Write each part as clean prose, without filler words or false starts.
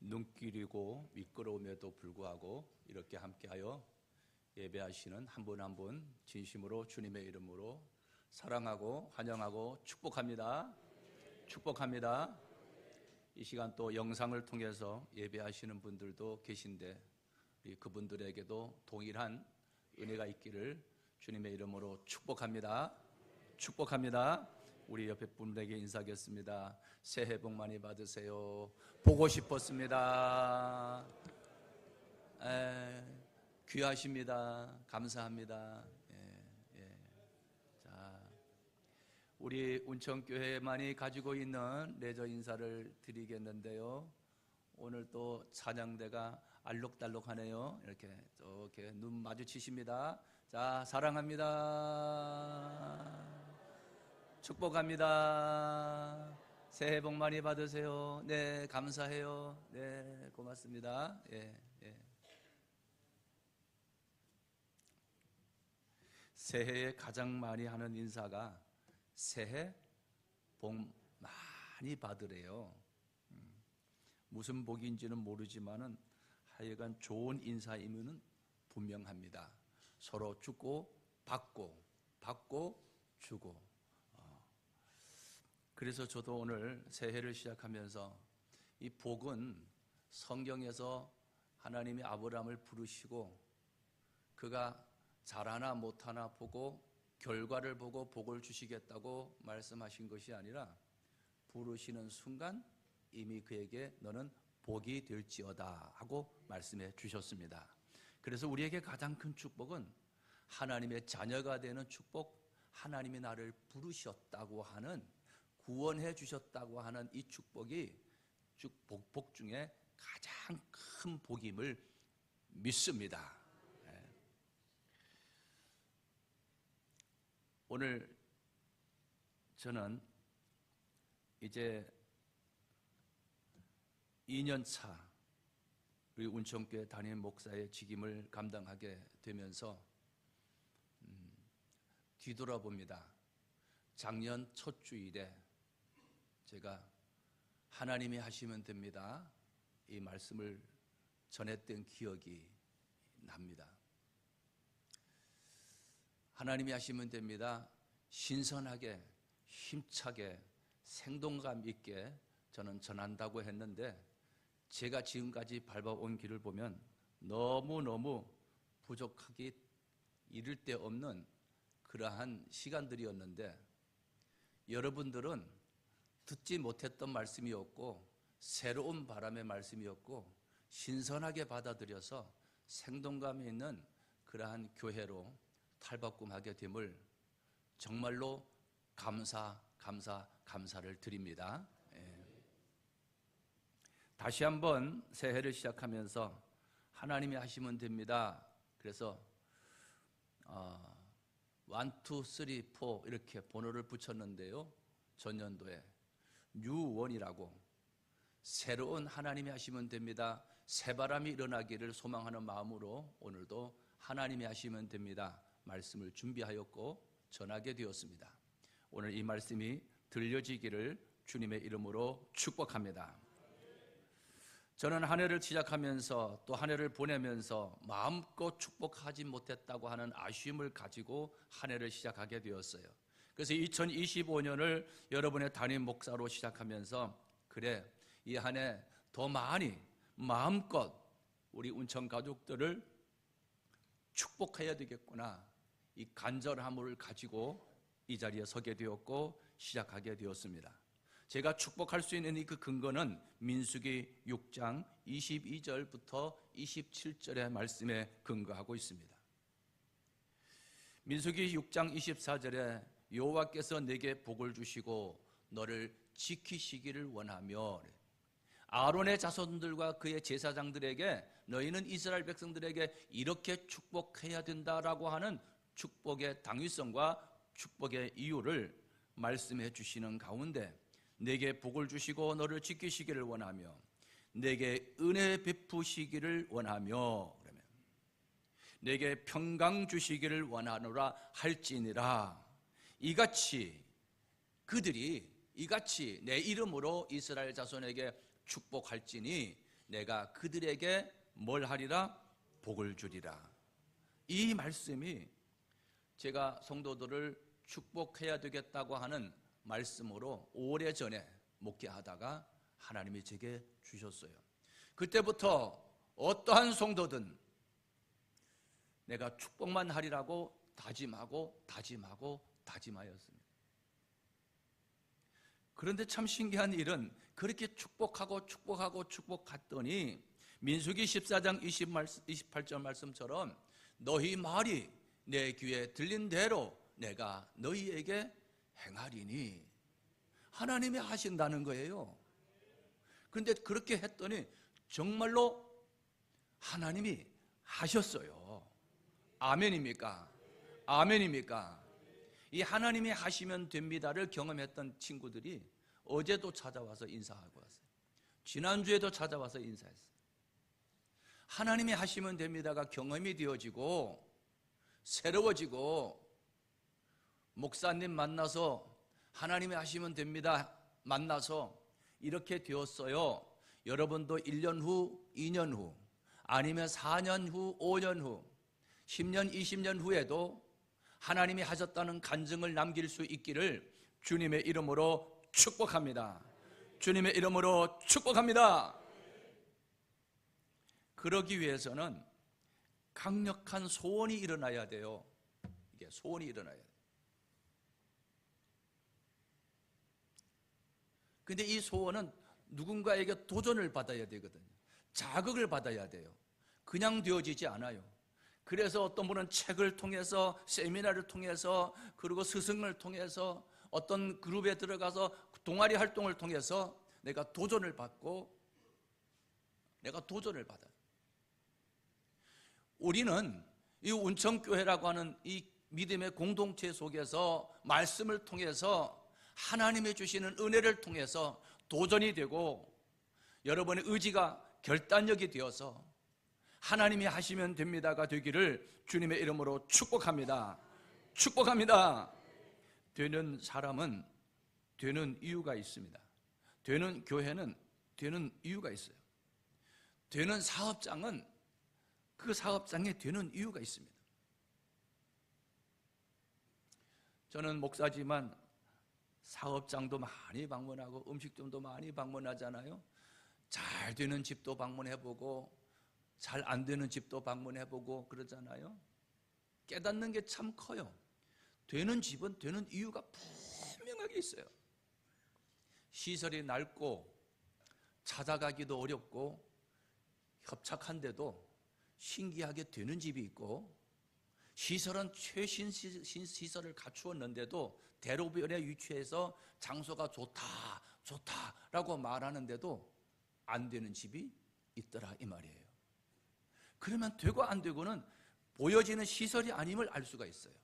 눈길이고 미끄러움에도 불구하고 이렇게 함께하여 예배하시는 한 분 한 분 진심으로 주님의 이름으로 사랑하고 환영하고 축복합니다. 축복합니다. 이 시간 또 영상을 통해서 예배하시는 분들도 계신데 우리 그분들에게도 동일한 은혜가 있기를 주님의 이름으로 축복합니다. 축복합니다. 우리 옆에 분들에게 인사하겠습니다. 새해 복 많이 받으세요. 보고 싶었습니다. 귀하십니다. 감사합니다. 자, 우리 운천교회만이 가지고 있는 레저 인사를 드리겠는데요. 오늘 또 찬양대가 알록달록하네요. 이렇게 눈 마주치십니다. 자, 사랑합니다. 축복합니다. 새해 복 많이 받으세요. 네, 감사해요. 네, 고맙습니다. 새해에 가장 많이 하는 인사가 새해 복 많이 받으래요. 무슨 복인지는 모르지만은 하여간 좋은 인사이면은 분명합니다. 서로 주고 받고 주고. 그래서 저도 오늘 새해를 시작하면서 이 복은 성경에서 하나님이 아브라함을 부르시고 그가 잘하나 못하나 보고 결과를 보고 복을 주시겠다고 말씀하신 것이 아니라 부르시는 순간 이미 그에게 너는 복이 될지어다 하고 말씀해 주셨습니다. 그래서 우리에게 가장 큰 축복은 하나님의 자녀가 되는 축복, 하나님이 나를 부르셨다고 하는, 구원해 주셨다고 하는 이 축복이 복 중에 가장 큰 복임을 믿습니다. 오늘 저는 이제 2년차 우리 운천교회 담임 목사의 직임을 감당하게 되면서 뒤돌아봅니다. 작년 첫 주일에 제가 하나님이 하시면 됩니다, 이 말씀을 전했던 기억이 납니다. 하나님이 하시면 됩니다. 신선하게, 힘차게, 생동감 있게 저는 전한다고 했는데 제가 지금까지 밟아온 길을 보면 너무너무 부족하기 이를 데 없는 그러한 시간들이었는데 여러분들은 듣지 못했던 말씀이었고 새로운 바람의 말씀이었고 신선하게 받아들여서 생동감이 있는 그러한 교회로 탈바꿈하게 됨을 정말로 감사를 드립니다. 다시 한번 새해를 시작하면서 하나님이 하시면 됩니다. 그래서 1, 2, 3, 4 이렇게 번호를 붙였는데요. 전년도에 뉴원이라고 새로운 하나님이 하시면 됩니다, 새바람이 일어나기를 소망하는 마음으로 오늘도 하나님이 하시면 됩니다 말씀을 준비하였고 전하게 되었습니다. 오늘 이 말씀이 들려지기를 주님의 이름으로 축복합니다. 저는 한 해를 시작하면서 또 한 해를 보내면서 마음껏 축복하지 못했다고 하는 아쉬움을 가지고 한 해를 시작하게 되었어요. 그래서 2025년을 여러분의 담임 목사로 시작하면서 그래, 이 한 해 더 많이 마음껏 우리 운천 가족들을 축복해야 되겠구나, 이 간절함을 가지고 이 자리에 서게 되었고 시작하게 되었습니다. 제가 축복할 수 있는 그 근거는 민수기 6장 22절부터 27절의 말씀에 근거하고 있습니다. 민수기 6장 24절에 여호와께서 내게 복을 주시고 너를 지키시기를 원하며, 아론의 자손들과 그의 제사장들에게 너희는 이스라엘 백성들에게 이렇게 축복해야 된다라고 하는 축복의 당위성과 축복의 이유를 말씀해 주시는 가운데 내게 복을 주시고 너를 지키시기를 원하며 내게 은혜 베푸시기를 원하며, 그러면 내게 평강 주시기를 원하노라 할지니라. 이같이 그들이 이같이 내 이름으로 이스라엘 자손에게 축복할지니 내가 그들에게 뭘 하리라? 복을 주리라. 이 말씀이 제가 성도들을 축복해야 되겠다고 하는 말씀으로 오래전에 목회하다가 하나님이 제게 주셨어요. 그때부터 어떠한 성도든 내가 축복만 하리라고 다짐하였습니다. 그런데 참 신기한 일은 그렇게 축복했더니 민수기 14장 28절 말씀처럼 너희 말이 내 귀에 들린 대로 내가 너희에게 행하리니, 하나님이 하신다는 거예요. 그런데 그렇게 했더니 정말로 하나님이 하셨어요. 아멘입니까? 아멘입니까? 이 하나님이 하시면 됩니다를 경험했던 친구들이 어제도 찾아와서 인사하고 왔어요. 지난주에도 찾아와서 인사했어요. 하나님이 하시면 됩니다가 경험이 되어지고 새로워지고, 목사님 만나서 하나님이 하시면 됩니다 만나서 이렇게 되었어요. 여러분도 1년 후, 2년 후, 아니면 4년 후, 5년 후, 10년, 20년 후에도 하나님이 하셨다는 간증을 남길 수 있기를 주님의 이름으로 축복합니다. 주님의 이름으로 축복합니다. 그러기 위해서는 강력한 소원이 일어나야 돼요. 이게 소원이 일어나야 돼요. 근데 이 소원은 누군가에게 도전을 받아야 되거든요. 자극을 받아야 돼요. 그냥 되어지지 않아요. 그래서 어떤 분은 책을 통해서, 세미나를 통해서, 그리고 스승을 통해서, 어떤 그룹에 들어가서 동아리 활동을 통해서 내가 도전을 받아요. 우리는 이 운천교회라고 하는 이 믿음의 공동체 속에서 말씀을 통해서 하나님이 주시는 은혜를 통해서 도전이 되고, 여러분의 의지가 결단력이 되어서 하나님이 하시면 됩니다가 되기를 주님의 이름으로 축복합니다. 축복합니다. 되는 사람은 되는 이유가 있습니다. 되는 교회는 되는 이유가 있어요. 되는 사업장은 그 사업장에 되는 이유가 있습니다. 저는 목사지만 사업장도 많이 방문하고 음식점도 많이 방문하잖아요. 잘 되는 집도 방문해보고 잘 안 되는 집도 방문해보고 그러잖아요. 깨닫는 게 참 커요. 되는 집은 되는 이유가 분명하게 있어요. 시설이 낡고 찾아가기도 어렵고 협착한데도 신기하게 되는 집이 있고, 시설은 최신 시설을 갖추었는데도 대로변에 위치해서 장소가 좋다라고 말하는데도 안 되는 집이 있더라 이 말이에요. 그러면 되고 안 되고는 보여지는 시설이 아님을 알 수가 있어요.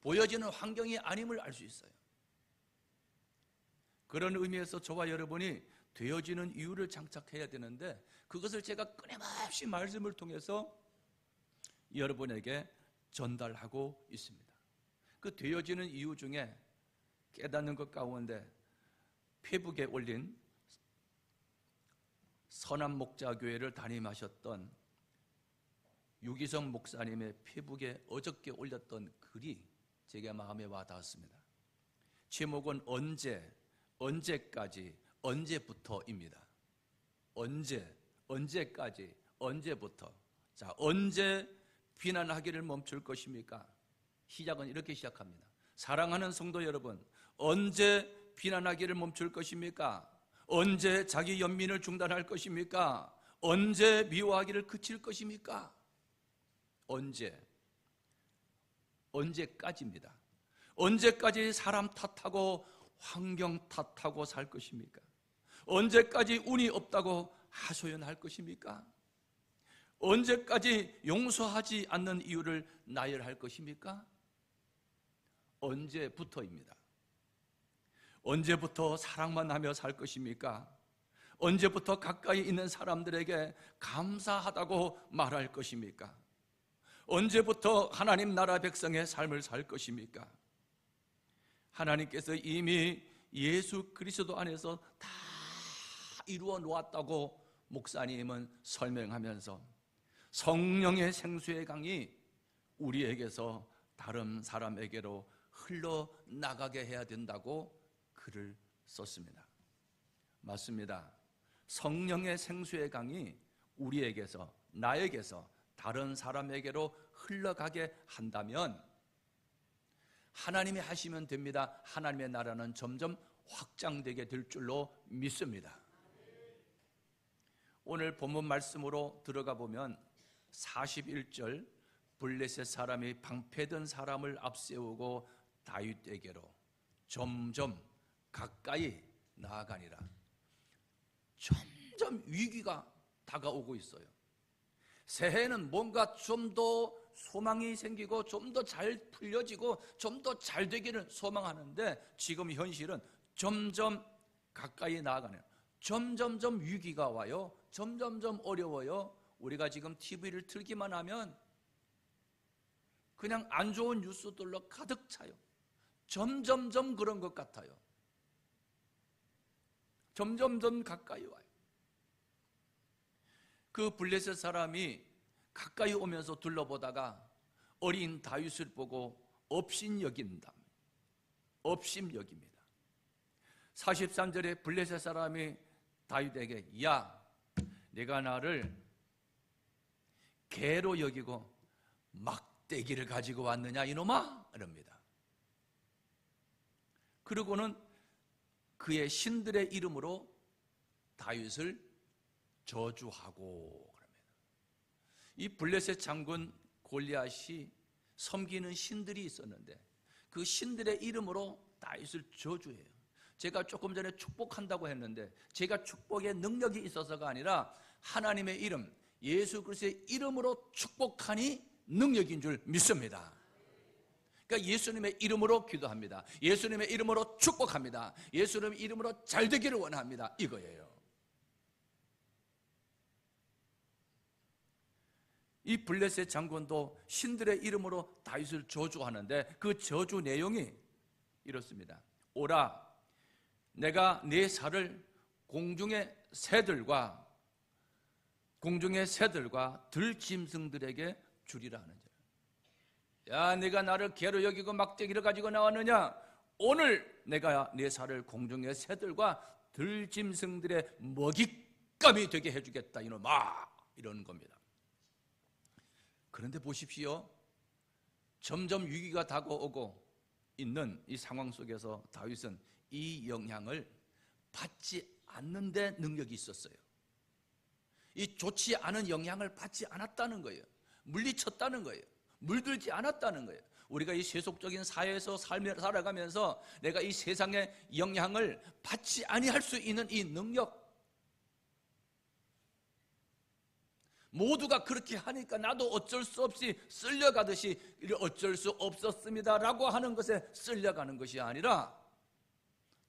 보여지는 환경이 아님을 알 수 있어요. 그런 의미에서 저와 여러분이 되어지는 이유를 장착해야 되는데, 그것을 제가 끊임없이 말씀을 통해서 여러분에게 전달하고 있습니다. 그 되어지는 이유 중에 깨닫는 것 가운데 페북에 올린 선한목자교회를 담임하셨던 유기성 목사님의 페북에 어저께 올렸던 글이 제게 마음에 와닿았습니다. 제목은 언제까지, 언제부터입니다. 언제까지, 언제부터. 자, 언제 비난하기를 멈출 것입니까? 시작은 이렇게 시작합니다. 사랑하는 성도 여러분, 언제 비난하기를 멈출 것입니까? 언제 자기 연민을 중단할 것입니까? 언제 미워하기를 그칠 것입니까? 언제까지입니다. 언제까지 사람 탓하고 환경 탓하고 살 것입니까? 언제까지 운이 없다고 하소연할 것입니까? 언제까지 용서하지 않는 이유를 나열할 것입니까? 언제부터입니다. 언제부터 사랑만 하며 살 것입니까? 언제부터 가까이 있는 사람들에게 감사하다고 말할 것입니까? 언제부터 하나님 나라 백성의 삶을 살 것입니까? 하나님께서 이미 예수 그리스도 안에서 다 이루어 놓았다고 목사님은 설명하면서 성령의 생수의 강이 우리에게서 다른 사람에게로 흘러나가게 해야 된다고 글을 썼습니다. 맞습니다. 성령의 생수의 강이 우리에게서, 나에게서 다른 사람에게로 흘러가게 한다면 하나님이 하시면 됩니다. 하나님의 나라는 점점 확장되게 될 줄로 믿습니다. 오늘 본문 말씀으로 들어가 보면 41절, 블레셋 사람이 방패든 사람을 앞세우고 다윗에게로 점점 가까이 나아가니라. 점점 위기가 다가오고 있어요. 새해는 뭔가 좀 더 소망이 생기고 좀 더 잘 풀려지고 좀 더 잘 되기를 소망하는데 지금 현실은 점점 가까이 나아가네요. 점점점 위기가 와요. 점점점 어려워요. 우리가 지금 TV를 틀기만 하면 그냥 안 좋은 뉴스들로 가득 차요. 점점점 그런 것 같아요. 점점점 가까이 와요. 그 블레셋 사람이 가까이 오면서 둘러보다가 어린 다윗을 보고 업신여긴다. 업신여깁니다. 43절에 블레셋 사람이 다윗에게 야, 네가 나를 개로 여기고 막대기를 가지고 왔느냐 이놈아? 이럽니다. 그리고는 그의 신들의 이름으로 다윗을 저주하고 그럽니다. 이 블레셋 장군 골리앗이 섬기는 신들이 있었는데 그 신들의 이름으로 다윗을 저주해요. 제가 조금 전에 축복한다고 했는데 제가 축복의 능력이 있어서가 아니라 하나님의 이름, 예수 그리스도의 이름으로 축복하니 능력인 줄 믿습니다. 그러니까 예수님의 이름으로 기도합니다. 예수님의 이름으로 축복합니다. 예수님의 이름으로 잘 되기를 원합니다. 이거예요. 이 블레셋 장군도 신들의 이름으로 다윗을 저주하는데 그 저주 내용이 이렇습니다. 오라, 내가 네 살을 공중의 새들과 들짐승들에게 주리라 하느니라. 야, 네가 나를 개로 여기고 막대기를 가지고 나왔느냐? 오늘 내가 네 살을 공중의 새들과 들짐승들의 먹잇감이 되게 해주겠다 이놈아, 이런 겁니다. 그런데 보십시오. 점점 위기가 다가오고 있는 이 상황 속에서 다윗은 이 영향을 받지 않는데 능력이 있었어요. 이 좋지 않은 영향을 받지 않았다는 거예요. 물리쳤다는 거예요. 물들지 않았다는 거예요. 우리가 이 세속적인 사회에서 살아가면서 내가 이 세상의 영향을 받지 아니할 수 있는 이 능력, 모두가 그렇게 하니까 나도 어쩔 수 없이 쓸려가듯이 어쩔 수 없었습니다 라고 하는 것에 쓸려가는 것이 아니라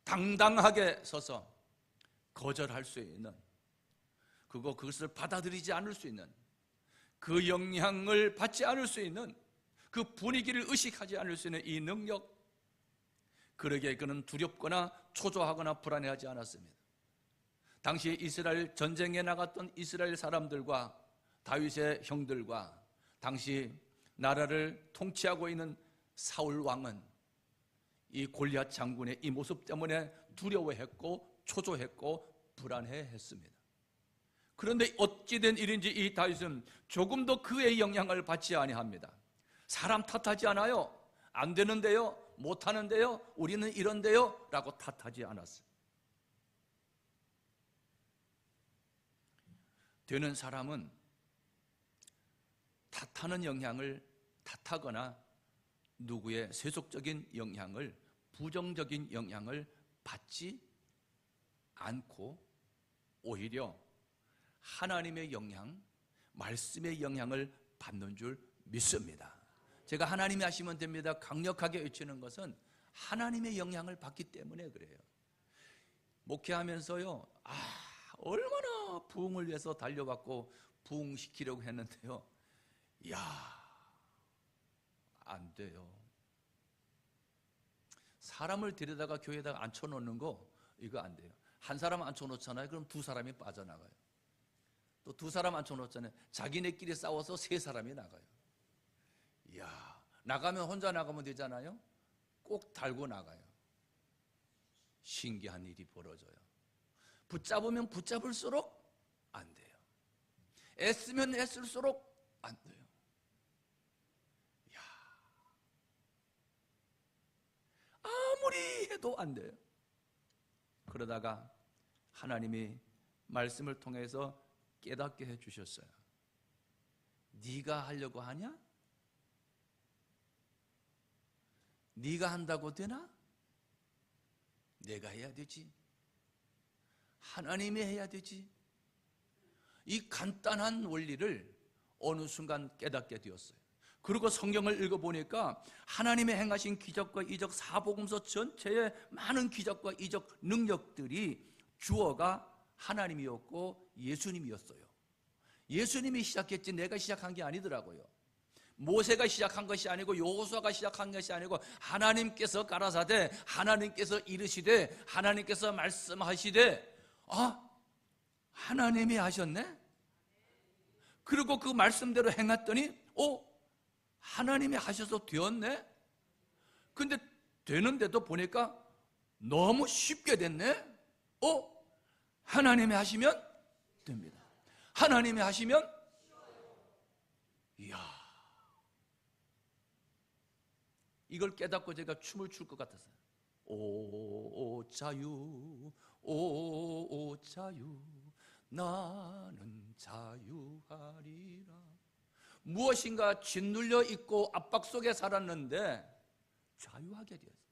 당당하게 서서 거절할 수 있는, 그것을 받아들이지 않을 수 있는, 그 영향을 받지 않을 수 있는, 그 분위기를 의식하지 않을 수 있는 이 능력, 그러기에 그는 두렵거나 초조하거나 불안해하지 않았습니다. 당시 이스라엘 전쟁에 나갔던 이스라엘 사람들과 다윗의 형들과 당시 나라를 통치하고 있는 사울 왕은 이 골리앗 장군의 이 모습 때문에 두려워했고 초조했고 불안해했습니다. 그런데 어찌된 일인지 이 다윗은 조금도 그의 영향을 받지 아니합니다. 사람 탓하지 않아요. 안 되는데요, 못하는데요, 우리는 이런데요 라고 탓하지 않았어요. 되는 사람은 탓하는 영향을 탓하거나 누구의 세속적인 영향을, 부정적인 영향을 받지 않고 오히려 하나님의 영향, 말씀의 영향을 받는 줄 믿습니다. 제가 하나님이 하시면 됩니다 강력하게 외치는 것은 하나님의 영향을 받기 때문에 그래요. 목회하면서요, 얼마나 부흥을 위해서 달려왔고 부흥시키려고 했는데요, 안 돼요. 사람을 데려다가 교회에다가 앉혀놓는 거, 이거 안 돼요. 한 사람 앉혀놓잖아요. 그럼 두 사람이 빠져나가요. 또 두 사람 앉혀놓잖아요. 자기네끼리 싸워서 세 사람이 나가요. 이야, 나가면 혼자 나가면 되잖아요. 꼭 달고 나가요. 신기한 일이 벌어져요. 붙잡으면 붙잡을수록 안 돼요. 애쓰면 애쓸수록 안 돼요. 이야, 아무리 해도 안 돼요. 그러다가 하나님이 말씀을 통해서 깨닫게 해주셨어요. 네가 하려고 하냐? 네가 한다고 되나? 내가 해야 되지. 하나님이 해야 되지. 이 간단한 원리를 어느 순간 깨닫게 되었어요. 그리고 성경을 읽어보니까 하나님의 행하신 기적과 이적, 사복음서 전체의 많은 기적과 이적 능력들이 주어가 하나님이었고 예수님이었어요. 예수님이 시작했지 내가 시작한 게 아니더라고요. 모세가 시작한 것이 아니고 여호수아가 시작한 것이 아니고 하나님께서 가라사대, 하나님께서 이르시되, 하나님께서 말씀하시되, 하나님이 하셨네? 그리고 그 말씀대로 행했더니 하나님이 하셔서 되었네? 근데 되는데도 보니까 너무 쉽게 됐네? 하나님이 하시면 됩니다. 하나님이 하시면, 이야, 이걸 깨닫고 제가 춤을 출 것 같았어요. 오 자유, 오 자유, 나는 자유하리라. 무엇인가 짓눌려 있고 압박 속에 살았는데 자유하게 되었어요.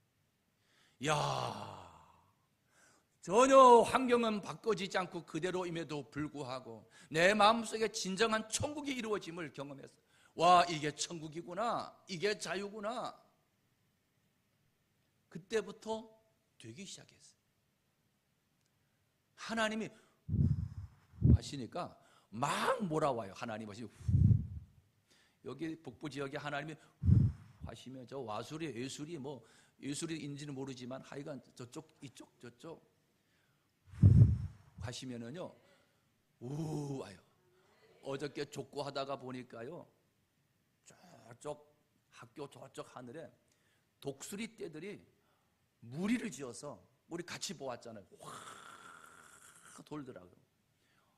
이야, 전혀 환경은 바꿔지지 않고 그대로임에도 불구하고 내 마음속에 진정한 천국이 이루어짐을 경험했어요. 와, 이게 천국이구나, 이게 자유구나. 그때부터 되기 시작했어요. 하나님이 하시니까 막 몰아와요. 하나님 하시고, 여기 북부 지역에 하나님이 하시면 저 와수리, 예술이 뭐 예술인지는 모르지만 하여간 저쪽, 이쪽, 저쪽 하시면은요 와요. 어저께 족구하다가 보니까요, 저쪽 학교 저쪽 하늘에 독수리 떼들이 무리를 지어서, 우리 같이 보았잖아요. 확 돌더라고요.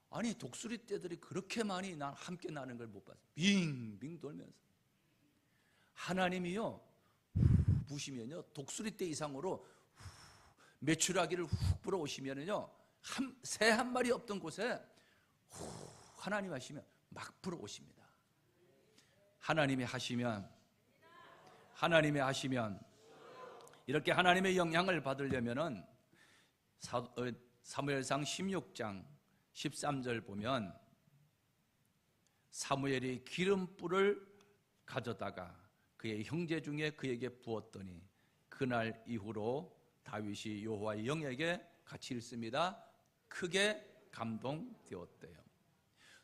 아니, 독수리 떼들이 그렇게 많이 함께 나는 걸 못 봤어요. 빙빙 돌면서. 하나님이요 부시면요 독수리 떼 이상으로 메추라기를 훅 불어오시면은요 새 한 마리 없던 곳에 하나님 하시면 막 불어오십니다. 하나님이 하시면, 하나님이 하시면, 이렇게 하나님의 영향을 받으려면은 사무엘상 16장 13절 보면, 사무엘이 기름불을 가져다가 그의 형제 중에 그에게 부었더니 그날 이후로 다윗이 여호와의 영에게 같이 읽습니다. 크게 감동되었대요.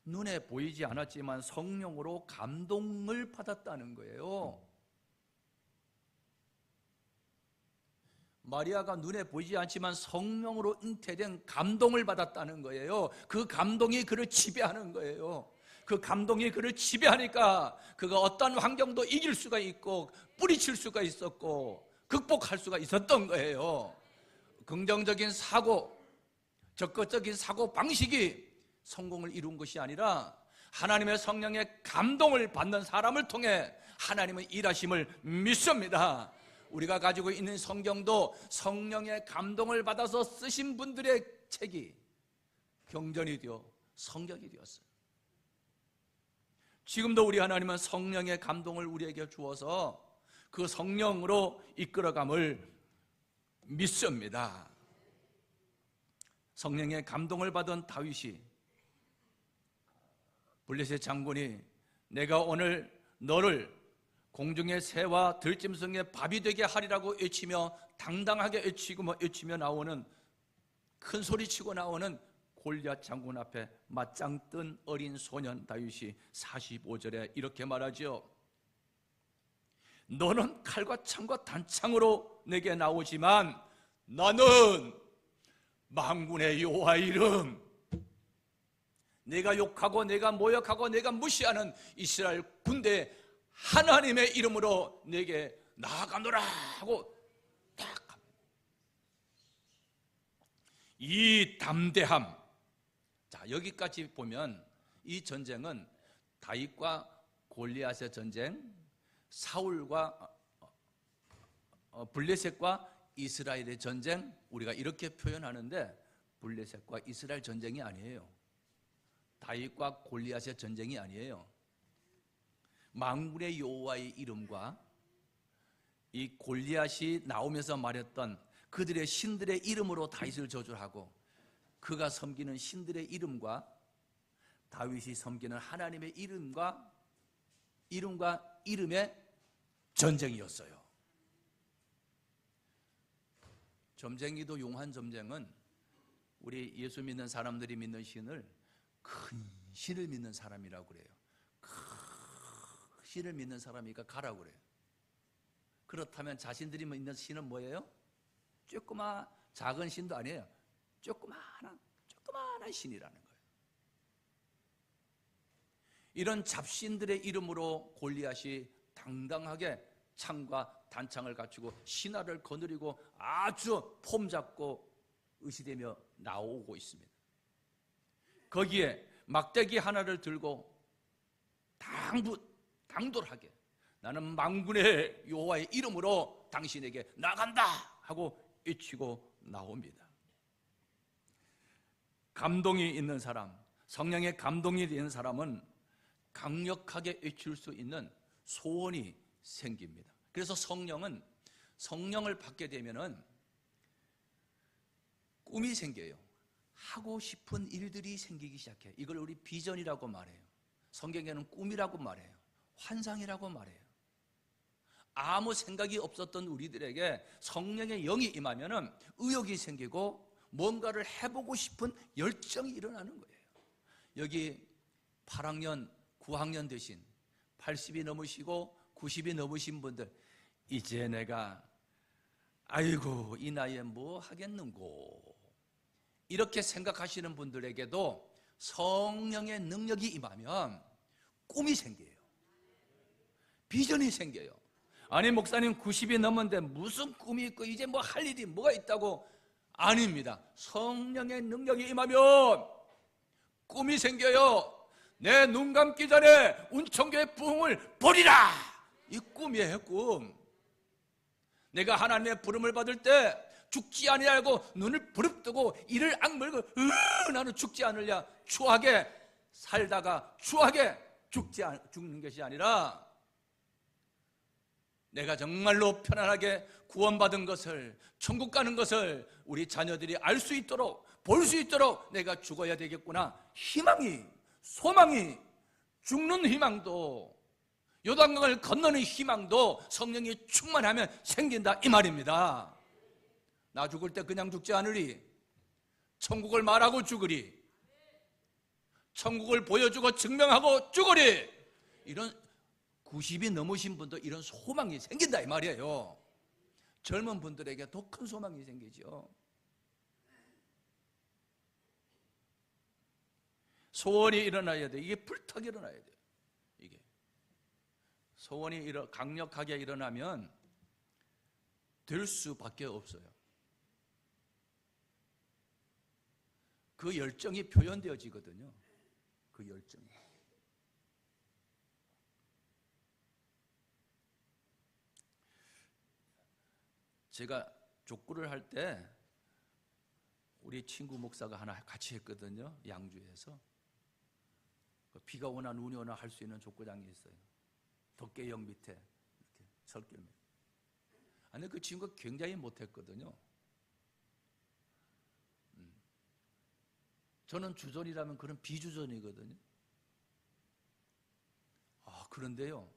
눈에 보이지 않았지만 성령으로 감동을 받았다는 거예요. 마리아가 눈에 보이지 않지만 성령으로 잉태된 감동을 받았다는 거예요. 그 감동이 그를 지배하는 거예요. 그 감동이 그를 지배하니까 그가 어떤 환경도 이길 수가 있고 뿌리칠 수가 있었고 극복할 수가 있었던 거예요. 긍정적인 사고, 적극적인 사고 방식이 성공을 이룬 것이 아니라 하나님의 성령의 감동을 받는 사람을 통해 하나님의 일하심을 믿습니다. 우리가 가지고 있는 성경도 성령의 감동을 받아서 쓰신 분들의 책이 경전이 되어 성경이 되었어요. 지금도 우리 하나님은 성령의 감동을 우리에게 주어서 그 성령으로 이끌어감을 믿습니다. 성령의 감동을 받은 다윗이, 블레셋 장군이 내가 오늘 너를 공중의 새와 들짐승의 밥이 되게 하리라고 외치며 당당하게 외치며 나오는, 큰 소리치고 나오는 골리앗 장군 앞에 맞짱 뜬 어린 소년 다윗이 45절에 이렇게 말하죠. 너는 칼과 창과 단창으로 내게 나오지만 나는 만군의 여호와 이름, 내가 욕하고 내가 모욕하고 내가 무시하는 이스라엘 군대 하나님의 이름으로 내게 나아가노라 하고 딱 합니다. 이 담대함. 자, 여기까지 보면 이 전쟁은 다윗과 골리앗의 전쟁, 사울과 블레셋과 이스라엘의 전쟁, 우리가 이렇게 표현하는데 블레셋과 이스라엘 전쟁이 아니에요. 다윗과 골리앗의 전쟁이 아니에요. 만군의 여호와의 이름과 이 골리앗이 나오면서 말했던 그들의 신들의 이름으로 다윗을 저주하고 그가 섬기는 신들의 이름과 다윗이 섬기는 하나님의 이름과 이름의 전쟁이었어요. 점쟁이도 용한 점쟁은 우리 예수 믿는 사람들이 믿는 신을 큰 신을 믿는 사람이라고 그래요. 큰 신을 믿는 사람이니까 가라고 그래요. 그렇다면 자신들이 믿는 신은 뭐예요? 작은 신도 아니에요. 조그마한 신이라는 거예요. 이런 잡신들의 이름으로 골리앗이 당당하게 창과 단창을 갖추고 신화를 거느리고 아주 폼 잡고 의시되며 나오고 있습니다. 거기에 막대기 하나를 들고 당돌하게 나는 만군의 여호와의 이름으로 당신에게 나간다 하고 외치고 나옵니다. 감동이 있는 사람, 성령의 감동이 있는 사람은 강력하게 외칠 수 있는 소원이 생깁니다. 그래서 성령을 받게 되면은 꿈이 생겨요. 하고 싶은 일들이 생기기 시작해요. 이걸 우리 비전이라고 말해요. 성경에는 꿈이라고 말해요. 환상이라고 말해요. 아무 생각이 없었던 우리들에게 성령의 영이 임하면은 의욕이 생기고 뭔가를 해보고 싶은 열정이 일어나는 거예요. 여기 8학년, 9학년 되신 80이 넘으시고 90이 넘으신 분들, 이제 내가 아이고 이 나이에 뭐 하겠는고 이렇게 생각하시는 분들에게도 성령의 능력이 임하면 꿈이 생겨요. 비전이 생겨요. 아니 목사님 90이 넘었는데 무슨 꿈이 있고 이제 뭐 할 일이 뭐가 있다고? 아닙니다. 성령의 능력이 임하면 꿈이 생겨요. 내 눈 감기 전에 운천교의 부흥을 보리라. 이 꿈이에요, 꿈. 내가 하나님의 부름을 받을 때 죽지 아니하고 눈을 부릅뜨고 이를 악물고 나는 죽지 않으랴. 추하게 살다가 추하게 죽는 것이 아니라 내가 정말로 편안하게 구원받은 것을, 천국 가는 것을 우리 자녀들이 알 수 있도록, 볼 수 있도록 내가 죽어야 되겠구나. 희망이, 소망이, 죽는 희망도, 요단강을 건너는 희망도 성령이 충만하면 생긴다 이 말입니다. 나 죽을 때 그냥 죽지 않으리. 천국을 말하고 죽으리. 천국을 보여주고 증명하고 죽으리. 이런 90이 넘으신 분도 이런 소망이 생긴다 이 말이에요. 젊은 분들에게 더 큰 소망이 생기죠. 소원이 일어나야 돼. 이게 불타게 일어나야 돼요. 이게 소원이 강력하게 일어나면 될 수밖에 없어요. 그 열정이 표현되어지거든요. 그 열정이. 제가 족구를 할 때 우리 친구 목사가 하나 같이 했거든요. 양주에서. 비가 오나 눈이 오나 할 수 있는 족구장이 있어요. 덮개역 밑에 이렇게 설길 밑에. 아니 그 친구가 굉장히 못했거든요. 저는 주전이라면 그런 비주전이거든요. 그런데요,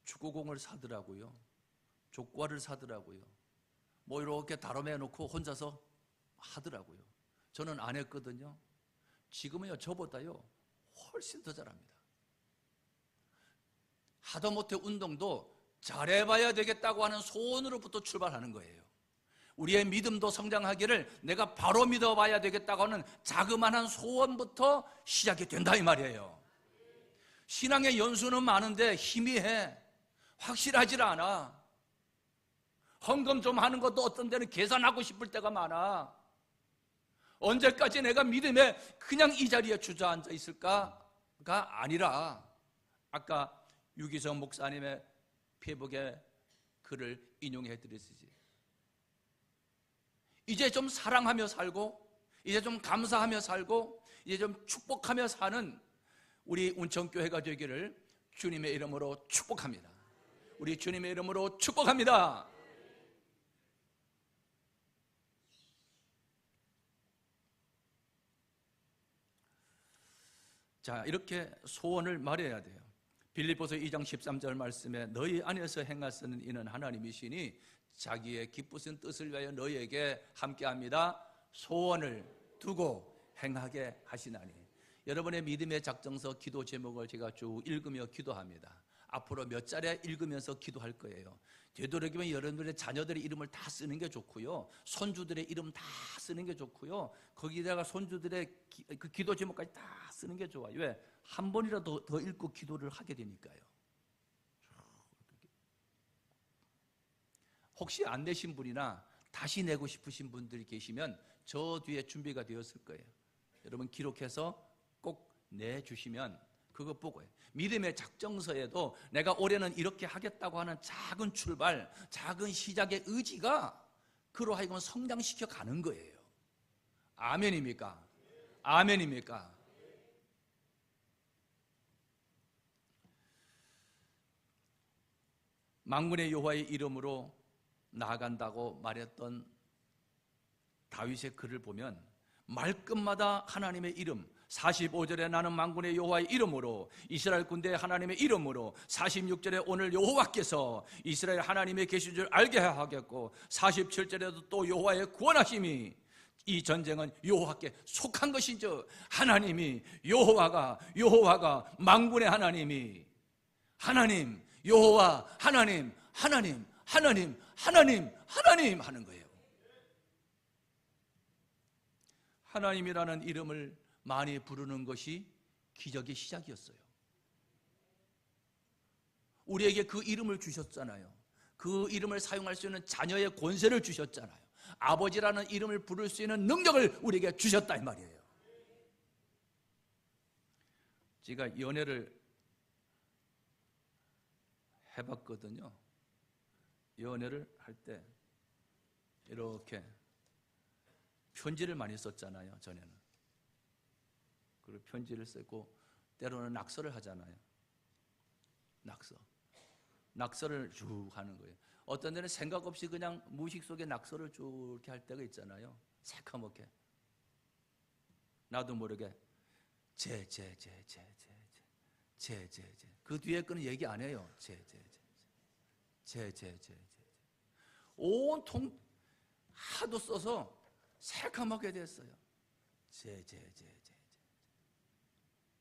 축구공을 사더라고요. 족과를 사더라고요. 뭐 이렇게 다뤄매 놓고 혼자서 하더라고요. 저는 안 했거든요. 지금은요 저보다요 훨씬 더 잘합니다. 하다못해 운동도 잘해봐야 되겠다고 하는 소원으로부터 출발하는 거예요. 우리의 믿음도 성장하기를 내가 바로 믿어봐야 되겠다고 하는 자그마한 소원부터 시작이 된다 이 말이에요. 신앙의 연수는 많은데 희미해. 확실하질 않아. 헌금 좀 하는 것도 어떤 데는 계산하고 싶을 때가 많아. 언제까지 내가 믿음에 그냥 이 자리에 주저앉아 있을까가 아니라, 아까 유기성 목사님의 페이북에 글을 인용해 드렸지. 이제 좀 사랑하며 살고, 이제 좀 감사하며 살고, 이제 좀 축복하며 사는 우리 운천교회가 되기를 주님의 이름으로 축복합니다. 우리 주님의 이름으로 축복합니다. 자, 이렇게 소원을 말해야 돼요. 빌립보서 2장 13절 말씀에 너희 안에서 행하시는 이는 하나님이시니 자기의 기쁘신 뜻을 위하여 너희에게 함께합니다. 소원을 두고 행하게 하시나니. 여러분의 믿음의 작정서 기도 제목을 제가 쭉 읽으며 기도합니다. 앞으로 몇 차례 읽으면서 기도할 거예요. 되도록이면 여러분들의 자녀들의 이름을 다 쓰는 게 좋고요, 손주들의 이름 다 쓰는 게 좋고요, 거기다가 손주들의 그 기도 제목까지 다 쓰는 게 좋아요. 왜? 한 번이라도 더 읽고 기도를 하게 되니까요. 혹시 안 내신 분이나 다시 내고 싶으신 분들이 계시면 저 뒤에 준비가 되었을 거예요. 여러분 기록해서 꼭 내주시면 그거 보고요. 믿음의 작정서에도 내가 올해는 이렇게 하겠다고 하는 작은 출발, 작은 시작의 의지가 그로 하여금 성장시켜 가는 거예요. 아멘입니까? 아멘입니까? 만군의 여호와의 이름으로 나아간다고 말했던 다윗의 글을 보면 말끝마다 하나님의 이름, 45절에 나는 만군의 여호와의 이름으로, 이스라엘 군대의 하나님의 이름으로, 46절에 오늘 여호와께서 이스라엘 하나님의 계신 줄 알게 하겠고, 47절에도 또 여호와의 구원하심이, 이 전쟁은 여호와께 속한 것이죠. 하나님이 여호와가 만군의 하나님이 하나님, 여호와, 하나님 하는 거예요. 하나님이라는 이름을 많이 부르는 것이 기적의 시작이었어요. 우리에게 그 이름을 주셨잖아요. 그 이름을 사용할 수 있는 자녀의 권세를 주셨잖아요. 아버지라는 이름을 부를 수 있는 능력을 우리에게 주셨다 이 말이에요. 제가 연애를 해봤거든요. 연애를 할 때 이렇게 편지를 많이 썼잖아요. 전에는. 그리고 편지를 쓰고 때로는 낙서를 하잖아요. 낙서를 쭉 하는 거예요. 어떤 데는 생각 없이 그냥 무의식 속에 낙서를 쭉 이렇게 할 때가 있잖아요. 새카맣게. 나도 모르게 그 뒤에 거는 얘기 안 해요. 온통 하도 써서 새카맣게 됐어요.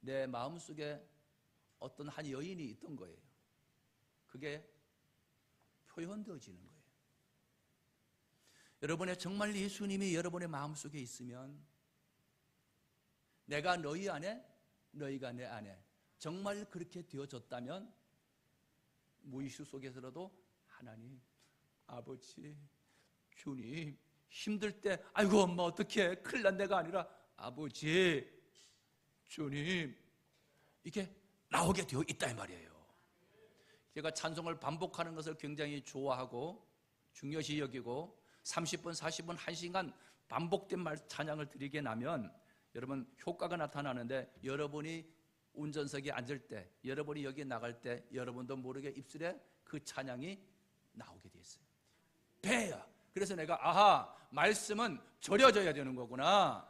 내 마음속에 어떤 한 여인이 있던 거예요. 그게 표현되어지는 거예요. 여러분의 정말 예수님이 여러분의 마음속에 있으면, 내가 너희 안에, 너희가 내 안에 정말 그렇게 되어졌다면, 무의식 속에서라도 하나님, 아버지, 주님, 힘들 때 아이고 엄마 어떡해, 큰일 난 내가 아니라 아버지, 주님, 이게 나오게 되어 있다 이 말이에요. 제가 찬송을 반복하는 것을 굉장히 좋아하고 중요시 여기고, 30분, 40분, 1시간 반복된 찬양을 드리게 나면 여러분 효과가 나타나는데, 여러분이 운전석에 앉을 때, 여러분이 여기 나갈 때 여러분도 모르게 입술에 그 찬양이 나오게 돼 있어요. 배야. 그래서 내가 말씀은 절여져야 되는 거구나,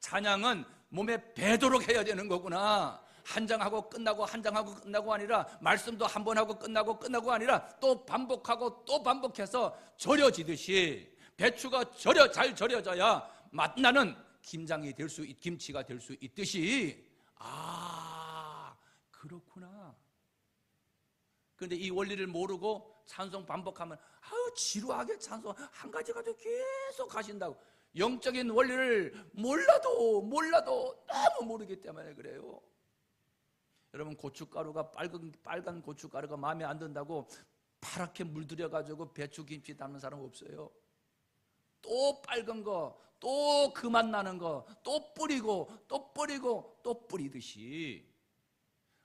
찬양은 몸에 배도록 해야 되는 거구나, 한 장하고 끝나고 한 장하고 끝나고 아니라, 말씀도 한 번 하고 끝나고 아니라 또 반복하고 또 반복해서 절여지듯이, 배추가 잘 절여져야 맛나는 김치가 될 수 있듯이, 그렇구나. 그런데 이 원리를 모르고 찬송 반복하면 아우 지루하게 찬송 한 가지 가지고 계속 하신다고. 영적인 원리를 몰라도 너무 모르기 때문에 그래요. 여러분, 고춧가루가 빨간 고춧가루가 마음에 안 든다고 파랗게 물들여 가지고 배추김치 담는 사람 없어요. 또 빨간 거, 또 그 맛 나는 거, 또 뿌리고 또 뿌리듯이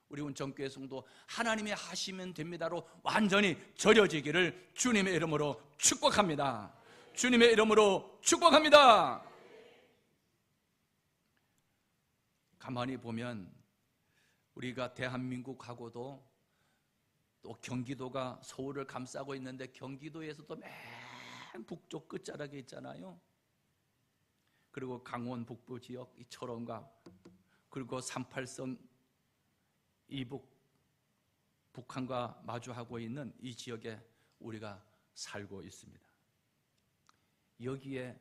우리 운천교회 성도 하나님이 하시면 됩니다로 완전히 절여지기를 주님의 이름으로 축복합니다. 주님의 이름으로 축복합니다. 가만히 보면 우리가 대한민국하고도 또 경기도가 서울을 감싸고 있는데 경기도에서도 맨 북쪽 끝자락에 있잖아요. 그리고 강원 북부 지역 이 철원과 그리고 38선 이북 북한과 마주하고 있는 이 지역에 우리가 살고 있습니다. 여기에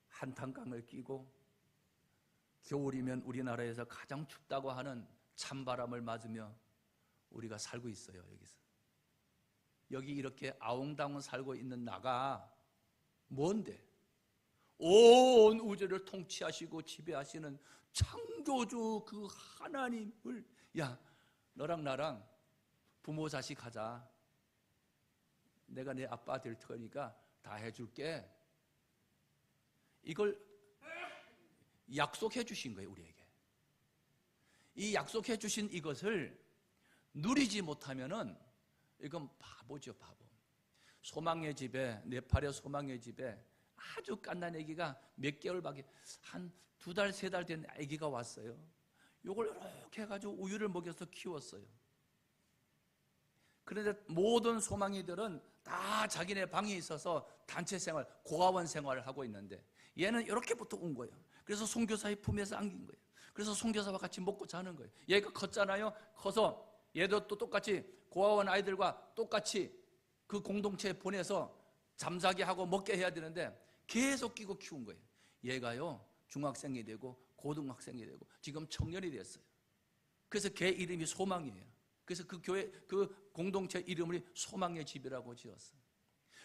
한탄강을 끼고 겨울이면 우리나라에서 가장 춥다고 하는 찬바람을 맞으며 우리가 살고 있어요. 여기서 여기 이렇게 아웅다웅 살고 있는 나가 뭔데? 온 우주를 통치하시고 지배하시는 창조주 그 하나님을, 야 너랑 나랑 부모 자식 하자, 내가 내 아빠 될 테니까 다 해줄게, 이걸 약속해 주신 거예요. 우리에게 이 약속해 주신 이것을 누리지 못하면은 이건 바보죠, 바보. 소망의 집에, 네팔의 소망의 집에 아주 갓난 아기가 몇 개월밖에, 한 2달, 3달 된 아기가 왔어요. 요걸 이렇게 해가지고 우유를 먹여서 키웠어요. 그런데 모든 소망이들은 다 자기네 방에 있어서 단체 생활, 고아원 생활을 하고 있는데 얘는 이렇게부터 온 거예요. 그래서 선교사의 품에서 안긴 거예요. 그래서 선교사와 같이 먹고 자는 거예요. 얘가 컸잖아요. 커서 얘도 또 똑같이 고아원 아이들과 똑같이 그 공동체에 보내서 잠자게 하고 먹게 해야 되는데 계속 끼고 키운 거예요. 얘가요 중학생이 되고 고등학생이 되고 지금 청년이 됐어요. 그래서 걔 이름이 소망이에요. 그래서 그 교회, 그 공동체 이름을 소망의 집이라고 지었어요.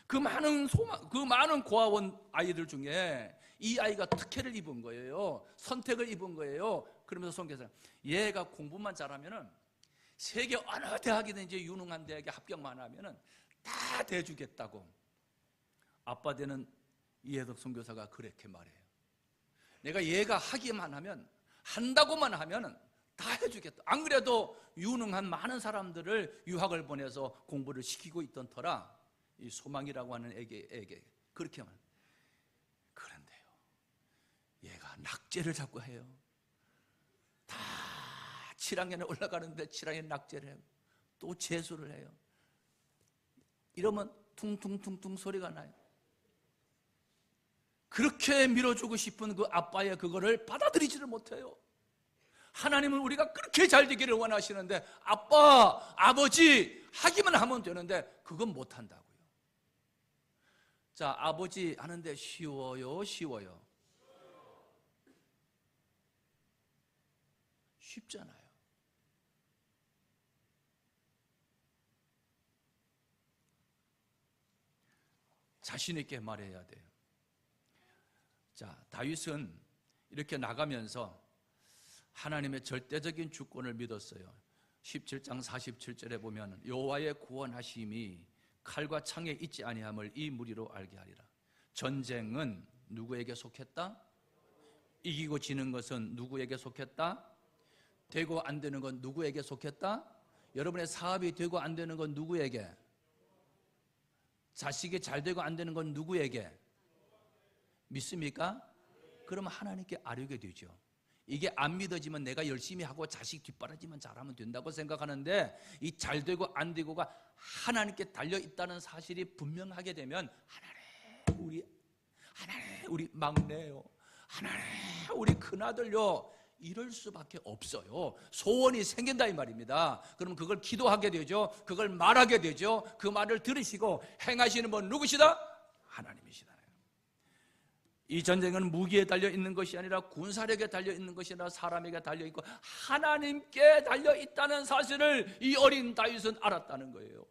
그 많은 고아원 아이들 중에 이 아이가 특혜를 입은 거예요. 선택을 입은 거예요. 그러면서 선교사, 얘가 공부만 잘하면은 세계 어느 대학이든지 유능한 대학에 합격만 하면은 다 대주겠다고. 아빠 되는 이해덕 선교사가 그렇게 말해요. 내가 얘가 하기만 하면, 한다고만 하면은 다 해주겠다. 안 그래도 유능한 많은 사람들을 유학을 보내서 공부를 시키고 있던 터라 이 소망이라고 하는 애에게 그렇게 말. 그런데요, 얘가 낙제를 자꾸 해요. 다 7학년에 올라가는데 7학년 낙제를 해요. 또 재수를 해요. 이러면 퉁퉁퉁퉁 소리가 나요. 그렇게 밀어주고 싶은 그 아빠의 그거를 받아들이지를 못해요. 하나님은 우리가 그렇게 잘 되기를 원하시는데 아빠, 아버지 하기만 하면 되는데 그건 못한다고요. 자, 아버지 하는데 쉬워요, 쉬워요? 쉽잖아요. 자신 있게 말해야 돼요. 자, 다윗은 이렇게 나가면서 하나님의 절대적인 주권을 믿었어요. 17장 47절에 보면 여호와의 구원하심이 칼과 창에 있지 아니함을 이 무리로 알게 하리라. 전쟁은 누구에게 속했다? 이기고 지는 것은 누구에게 속했다? 되고 안 되는 건 누구에게 속했다? 여러분의 사업이 되고 안 되는 건 누구에게? 자식이 잘 되고 안 되는 건 누구에게? 믿습니까? 그러면 하나님께 아뢰게 되죠. 이게 안 믿어지면 내가 열심히 하고 자식 뒷바라지만 잘하면 된다고 생각하는데 이 잘 되고 안 되고가 하나님께 달려있다는 사실이 분명하게 되면 하나님 우리 막내요, 하나님 우리 큰아들요, 이럴 수밖에 없어요. 소원이 생긴다 이 말입니다. 그럼 그걸 기도하게 되죠. 그걸 말하게 되죠. 그 말을 들으시고 행하시는 분 누구시다? 하나님이시다. 이 전쟁은 무기에 달려있는 것이 아니라 군사력에 달려있는 것이 아니라 사람에게 달려있고 하나님께 달려있다는 사실을 이 어린 다윗은 알았다는 거예요.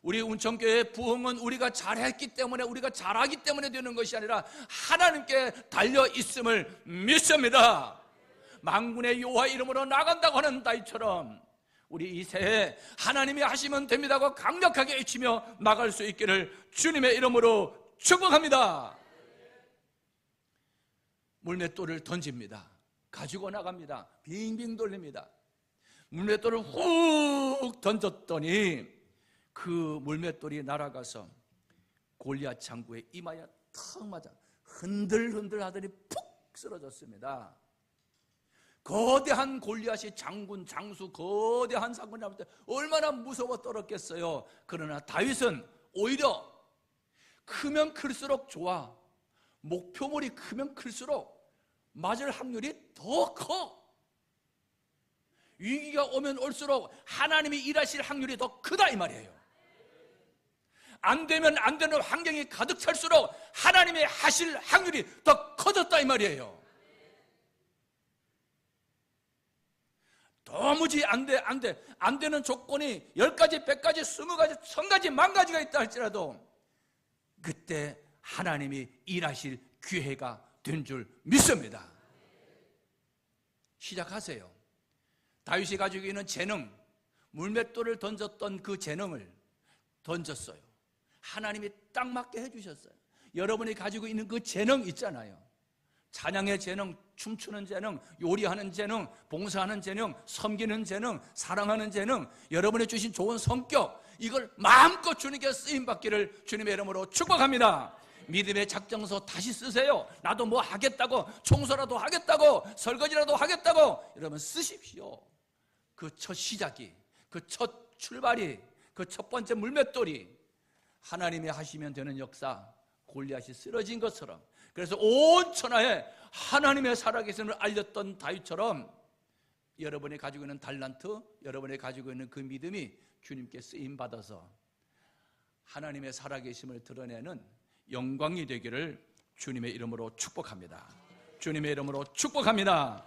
우리 운천교회 부흥은 우리가 잘했기 때문에, 우리가 잘하기 때문에 되는 것이 아니라 하나님께 달려 있음을 믿습니다. 만군의 여호와 이름으로 나간다고 하는 다윗처럼 우리 이 새해 하나님이 하시면 됩니다고 강력하게 외치며 나갈 수 있기를 주님의 이름으로 축복합니다. 물맷돌을 던집니다. 가지고 나갑니다. 빙빙 돌립니다. 물맷돌을 훅 던졌더니 그 물맷돌이 날아가서 골리앗 장구의 이마에 턱 맞아 흔들흔들 하더니 푹 쓰러졌습니다. 거대한 골리앗이 장군, 장수, 거대한 사건을 잡을 때 얼마나 무서워 떨었겠어요. 그러나 다윗은 오히려 크면 클수록 좋아. 목표물이 크면 클수록 맞을 확률이 더 커. 위기가 오면 올수록 하나님이 일하실 확률이 더 크다 이 말이에요. 안 되면 안 되는 환경이 가득 찰수록 하나님이 하실 확률이 더 커졌다 이 말이에요. 도무지 안 되는 조건이 10가지, 100가지, 20가지, 1000가지, 10,000가지가 있다 할지라도 그때 하나님이 일하실 기회가 된 줄 믿습니다. 시작하세요. 다윗이 가지고 있는 재능, 물맷돌을 던졌던 그 재능을 던졌어요. 하나님이 딱 맞게 해주셨어요. 여러분이 가지고 있는 그 재능 있잖아요. 찬양의 재능, 춤추는 재능, 요리하는 재능, 봉사하는 재능, 섬기는 재능, 사랑하는 재능, 여러분이 주신 좋은 성격, 이걸 마음껏 주님께 쓰임받기를 주님의 이름으로 축복합니다. 믿음의 작정서 다시 쓰세요. 나도 뭐 하겠다고, 청소라도 하겠다고, 설거지라도 하겠다고 여러분 쓰십시오. 그 첫 시작이, 그 첫 출발이, 그 첫 번째 물맷돌이 하나님이 하시면 되는 역사, 골리앗이 쓰러진 것처럼, 그래서 온 천하에 하나님의 살아계심을 알렸던 다윗처럼 여러분이 가지고 있는 달란트, 여러분이 가지고 있는 그 믿음이 주님께 쓰임받아서 하나님의 살아계심을 드러내는 영광이 되기를 주님의 이름으로 축복합니다. 주님의 이름으로 축복합니다.